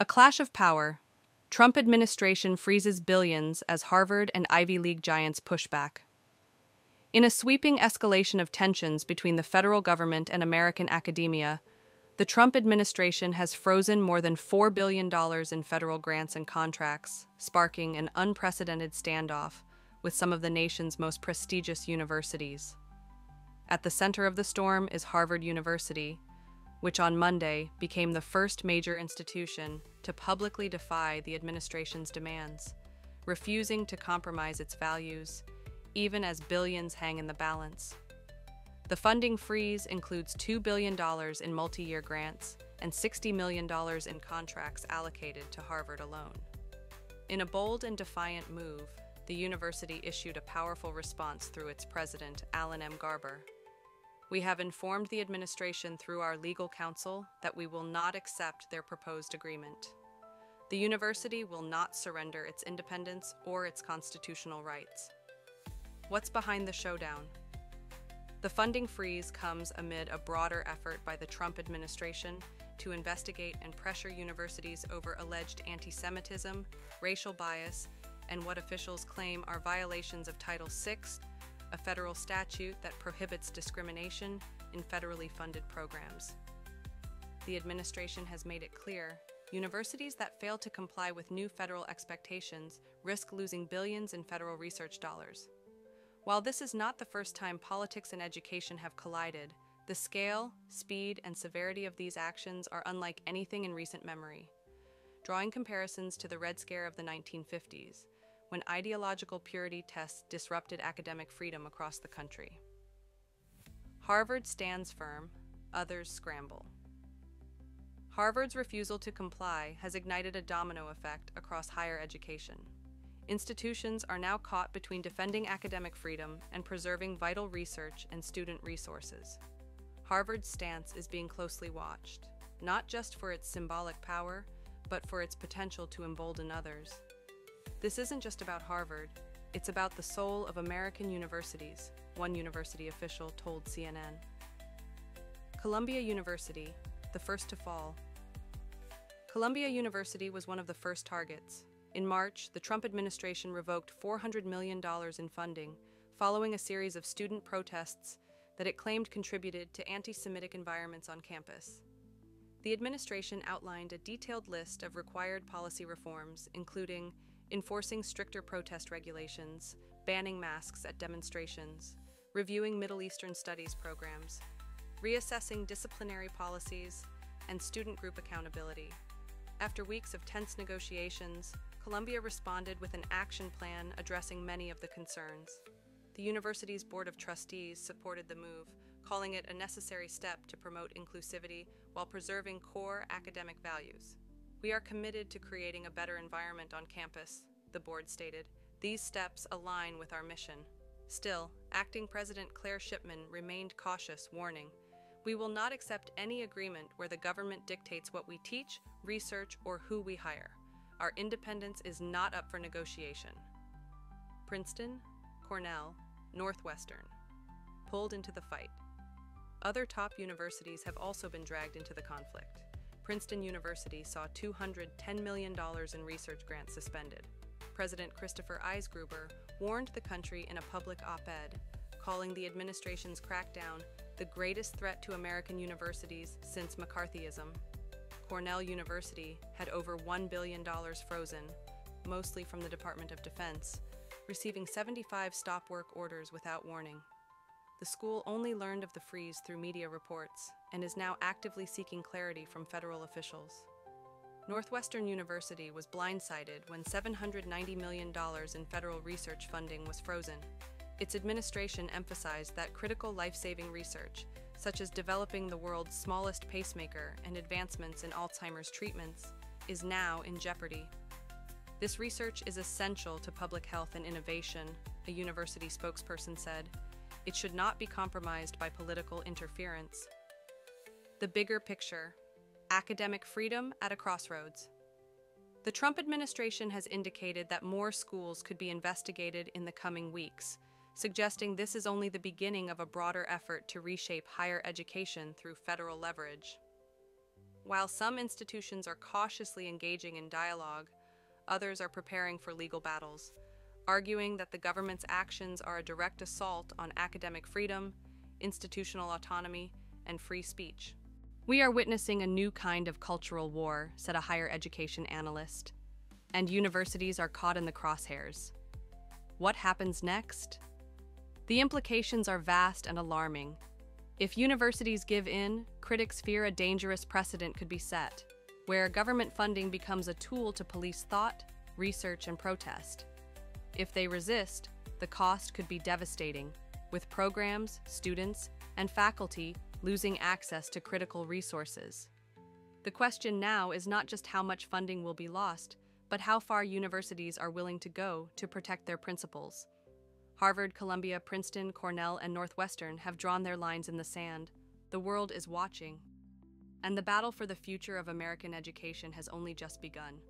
A clash of power. Trump administration freezes billions as Harvard and Ivy League giants push back. In a sweeping escalation of tensions between the federal government and American academia, the Trump administration has frozen more than $4 billion in federal grants and contracts, sparking an unprecedented standoff with some of the nation's most prestigious universities. At the center of the storm is Harvard University, which on Monday became the first major institution to publicly defy the administration's demands, refusing to compromise its values, even as billions hang in the balance. The funding freeze includes $2 billion in multi-year grants and $60 million in contracts allocated to Harvard alone. In a bold and defiant move, the university issued a powerful response through its president, Alan M. Garber. "We have informed the administration through our legal counsel that we will not accept their proposed agreement. The university will not surrender its independence or its constitutional rights." What's behind the showdown? The funding freeze comes amid a broader effort by the Trump administration to investigate and pressure universities over alleged anti-Semitism, racial bias, and what officials claim are violations of Title VI, a federal statute that prohibits discrimination in federally funded programs. The administration has made it clear universities that fail to comply with new federal expectations risk losing billions in federal research dollars. While this is not the first time politics and education have collided, the scale, speed, and severity of these actions are unlike anything in recent memory. Drawing comparisons to the Red Scare of the 1950s, when ideological purity tests disrupted academic freedom across the country. Harvard stands firm, others scramble. Harvard's refusal to comply has ignited a domino effect across higher education. Institutions are now caught between defending academic freedom and preserving vital research and student resources. Harvard's stance is being closely watched, not just for its symbolic power, but for its potential to embolden others. This isn't just about Harvard, it's about the soul of American universities, one university official told CNN. Columbia University, the first to fall. Columbia University was one of the first targets. In March, the Trump administration revoked $400 million in funding, following a series of student protests that it claimed contributed to anti-Semitic environments on campus. The administration outlined a detailed list of required policy reforms, including enforcing stricter protest regulations, banning masks at demonstrations, reviewing Middle Eastern studies programs, reassessing disciplinary policies, and student group accountability. After weeks of tense negotiations, Columbia responded with an action plan addressing many of the concerns. The university's Board of Trustees supported the move, calling it a necessary step to promote inclusivity while preserving core academic values. "We are committed to creating a better environment on campus," the board stated. "These steps align with our mission." Still, acting President Claire Shipman remained cautious, warning, "We will not accept any agreement where the government dictates what we teach, research, or who we hire. Our independence is not up for negotiation." Princeton, Cornell, Northwestern pulled into the fight. Other top universities have also been dragged into the conflict. Princeton University saw $210 million in research grants suspended. President Christopher Eisgruber warned the country in a public op-ed, calling the administration's crackdown the greatest threat to American universities since McCarthyism. Cornell University had over $1 billion frozen, mostly from the Department of Defense, receiving 75 stop work orders without warning. The school only learned of the freeze through media reports and is now actively seeking clarity from federal officials. Northwestern University was blindsided when $790 million in federal research funding was frozen. Its administration emphasized that critical life-saving research, such as developing the world's smallest pacemaker and advancements in Alzheimer's treatments, is now in jeopardy. "This research is essential to public health and innovation," a university spokesperson said. "It should not be compromised by political interference." The bigger picture: academic freedom at a crossroads. The Trump administration has indicated that more schools could be investigated in the coming weeks, suggesting this is only the beginning of a broader effort to reshape higher education through federal leverage. While some institutions are cautiously engaging in dialogue, others are preparing for legal battles, arguing that the government's actions are a direct assault on academic freedom, institutional autonomy, and free speech. "We are witnessing a new kind of cultural war," said a higher education analyst, "and universities are caught in the crosshairs. What happens next? The implications are vast and alarming. If universities give in, critics fear a dangerous precedent could be set, where government funding becomes a tool to police thought, research, and protest. If they resist, the cost could be devastating, with programs, students, and faculty losing access to critical resources. The question now is not just how much funding will be lost, but how far universities are willing to go to protect their principles. Harvard, Columbia, Princeton, Cornell, and Northwestern have drawn their lines in the sand. The world is watching. And the battle for the future of American education has only just begun.